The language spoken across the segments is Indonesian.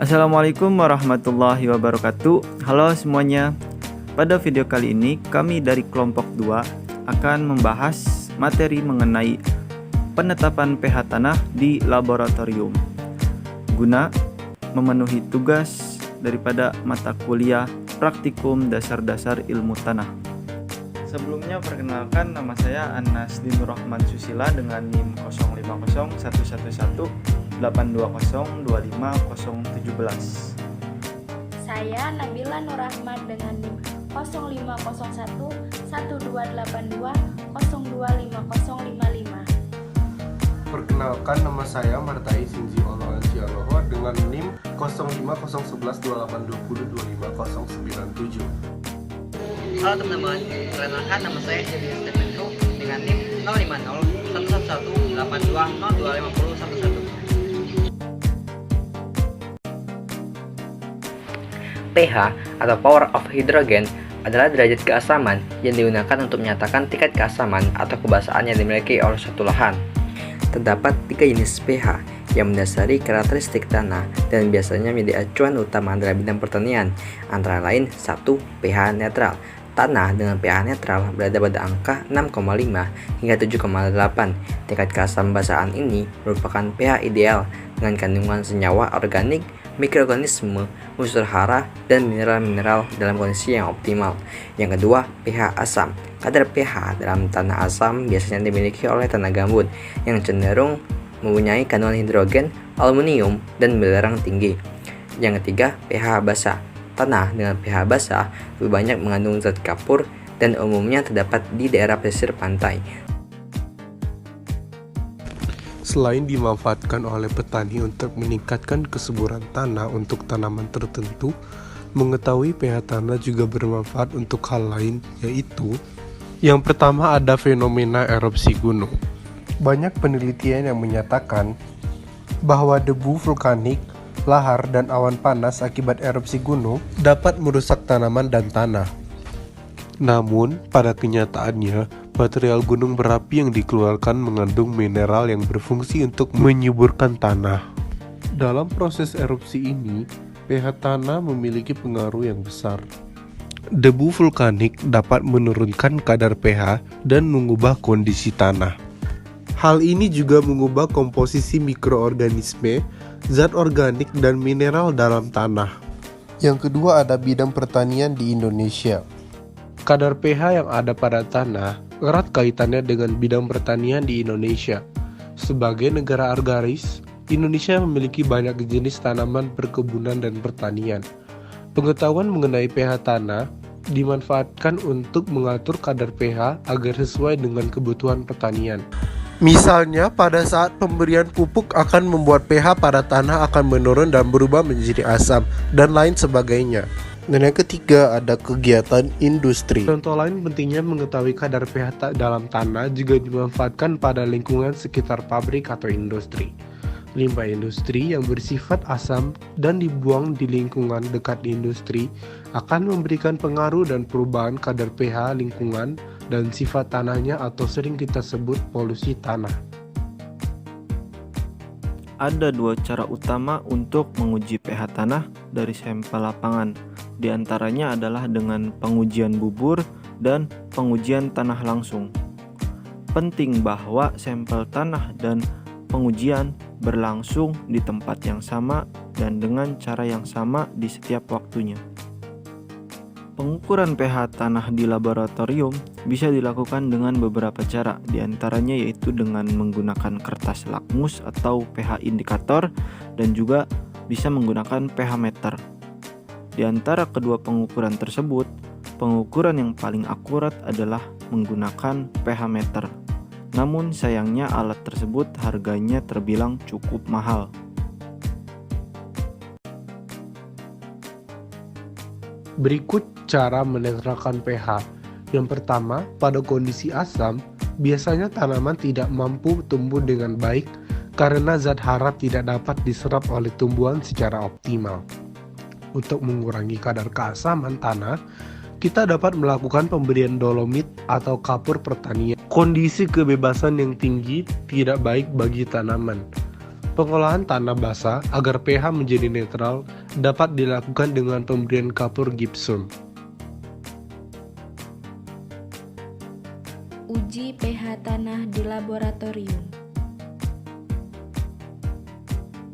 Assalamualaikum warahmatullahi wabarakatuh. Halo semuanya. Pada video kali ini kami dari kelompok 2 akan membahas materi mengenai penetapan pH tanah di laboratorium guna memenuhi tugas daripada mata kuliah praktikum dasar-dasar ilmu tanah. Sebelumnya perkenalkan, nama saya Anas Dinur Rahman Susila dengan NIM 05011182025017. Saya Nabila Nur Rahman dengan NIM 05011282025055. Perkenalkan, nama saya Martai Sinji Oloan Cialoho dengan NIM 0501112820255097. Halo teman-teman, perkenalkan nama saya Jadi Stefanko dengan NIM 050111820255111. pH atau power of hydrogen adalah derajat keasaman yang digunakan untuk menyatakan tingkat keasaman atau kebasaan yang dimiliki oleh suatu lahan. Terdapat 3 jenis pH yang mendasari karakteristik tanah dan biasanya menjadi acuan utama dalam bidang pertanian, antara lain 1. pH netral. Tanah dengan pH netral berada pada angka 6,5 hingga 7,8. Tingkat keasaman ini merupakan pH ideal dengan kandungan senyawa organik, mikroorganisme, unsur hara, dan mineral-mineral dalam kondisi yang optimal. Yang kedua, pH asam. Kadar pH dalam tanah asam biasanya dimiliki oleh tanah gambut yang cenderung mempunyai kandungan hidrogen, aluminium, dan belerang tinggi. Yang ketiga, pH basah. Tanah dengan pH basah lebih banyak mengandung zat kapur dan umumnya terdapat di daerah pesisir pantai. Selain dimanfaatkan oleh petani untuk meningkatkan kesuburan tanah untuk tanaman tertentu, mengetahui pH tanah juga bermanfaat untuk hal lain, yaitu yang pertama ada fenomena erupsi gunung. Banyak penelitian yang menyatakan bahwa debu vulkanik, lahar, dan awan panas akibat erupsi gunung dapat merusak tanaman dan tanah. Namun, pada kenyataannya, material gunung berapi yang dikeluarkan mengandung mineral yang berfungsi untuk menyuburkan tanah. Dalam proses erupsi ini, pH tanah memiliki pengaruh yang besar. Debu vulkanik dapat menurunkan kadar pH dan mengubah kondisi tanah. Hal ini juga mengubah komposisi mikroorganisme, zat organik, dan mineral dalam tanah. Yang kedua ada bidang pertanian di Indonesia. Kadar pH yang ada pada tanah erat kaitannya dengan bidang pertanian di Indonesia. Sebagai negara agraris, Indonesia memiliki banyak jenis tanaman perkebunan dan pertanian. Pengetahuan mengenai pH tanah dimanfaatkan untuk mengatur kadar pH agar sesuai dengan kebutuhan pertanian. Misalnya, pada saat pemberian pupuk akan membuat pH pada tanah akan menurun dan berubah menjadi asam, dan lain sebagainya. Dan yang ketiga ada kegiatan industri. Contoh lain pentingnya mengetahui kadar pH dalam tanah juga dimanfaatkan pada lingkungan sekitar pabrik atau industri. Limbah industri yang bersifat asam dan dibuang di lingkungan dekat industri akan memberikan pengaruh dan perubahan kadar pH lingkungan dan sifat tanahnya atau sering kita sebut polusi tanah. Ada 2 cara utama untuk menguji pH tanah dari sampel lapangan. Di antaranya adalah dengan pengujian bubur dan pengujian tanah langsung. Penting bahwa sampel tanah dan pengujian berlangsung di tempat yang sama dan dengan cara yang sama di setiap waktunya. Pengukuran pH tanah di laboratorium bisa dilakukan dengan beberapa cara, di antaranya yaitu dengan menggunakan kertas lakmus atau pH indikator dan juga bisa menggunakan pH meter. Di antara kedua pengukuran tersebut, pengukuran yang paling akurat adalah menggunakan pH meter. Namun sayangnya alat tersebut harganya terbilang cukup mahal. Berikut cara menetralkan pH. Yang pertama, pada kondisi asam, biasanya tanaman tidak mampu tumbuh dengan baik karena zat hara tidak dapat diserap oleh tumbuhan secara optimal. Untuk mengurangi kadar keasaman tanah, kita dapat melakukan pemberian dolomit atau kapur pertanian. Kondisi kebebasan yang tinggi tidak baik bagi tanaman. Pengolahan tanah basah agar pH menjadi netral dapat dilakukan dengan pemberian kapur gipsum. Uji pH tanah di laboratorium.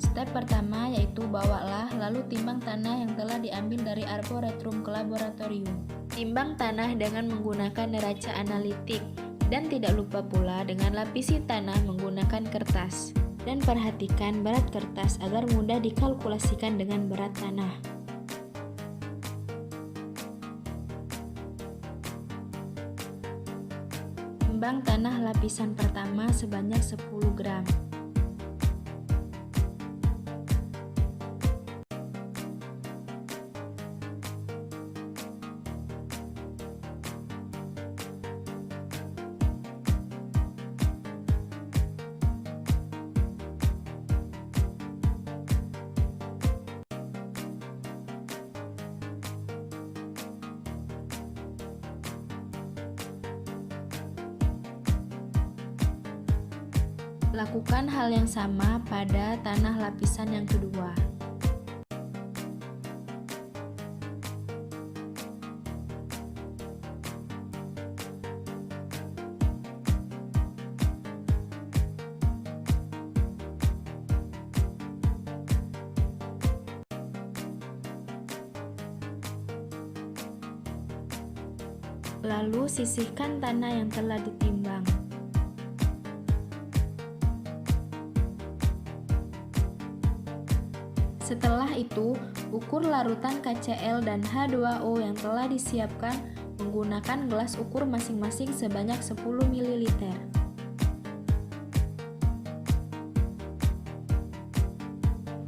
Step pertama yaitu bawalah lalu timbang tanah yang telah diambil dari arboretum ke laboratorium. Timbang tanah dengan menggunakan neraca analitik dan tidak lupa pula dengan lapisi tanah menggunakan kertas. Dan perhatikan berat kertas agar mudah dikalkulasikan dengan berat tanah. Timbang tanah lapisan pertama sebanyak 10 gram. Lakukan hal yang sama pada tanah lapisan yang kedua. Lalu sisihkan tanah yang telah ditimbang. Setelah itu, ukur larutan KCl dan H2O yang telah disiapkan menggunakan gelas ukur masing-masing sebanyak 10 ml.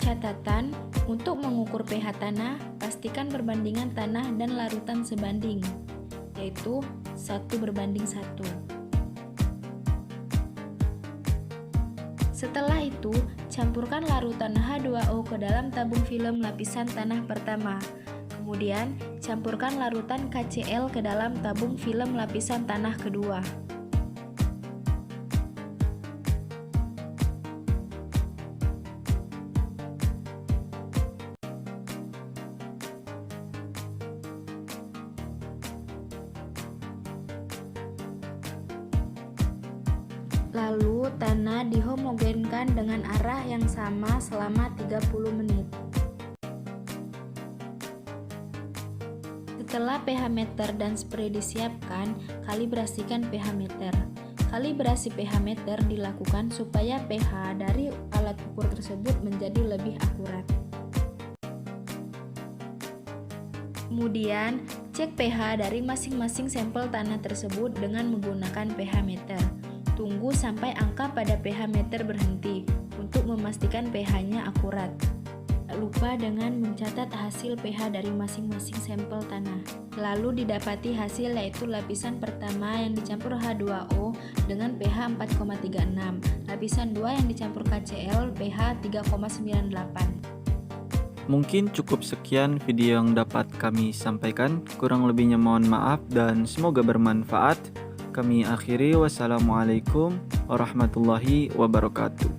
Catatan, untuk mengukur pH tanah, pastikan perbandingan tanah dan larutan sebanding, yaitu 1:1. Setelah itu, campurkan larutan H2O ke dalam tabung film lapisan tanah pertama. Kemudian, campurkan larutan KCl ke dalam tabung film lapisan tanah kedua. Lalu tanah dihomogenkan dengan arah yang sama selama 30 menit. Setelah pH meter dan spray disiapkan, kalibrasikan pH meter. Kalibrasi pH meter dilakukan supaya pH dari alat ukur tersebut menjadi lebih akurat. Kemudian, cek pH dari masing-masing sampel tanah tersebut dengan menggunakan pH meter. Tunggu sampai angka pada pH meter berhenti untuk memastikan pH-nya akurat. Tak lupa dengan mencatat hasil pH dari masing-masing sampel tanah. Lalu didapati hasil yaitu lapisan pertama yang dicampur H2O dengan pH 4,36, lapisan 2 yang dicampur KCl pH 3,98. Mungkin cukup sekian video yang dapat kami sampaikan. Kurang lebihnya mohon maaf dan semoga bermanfaat. Kami akhiri, wassalamualaikum warahmatullahi wabarakatuh.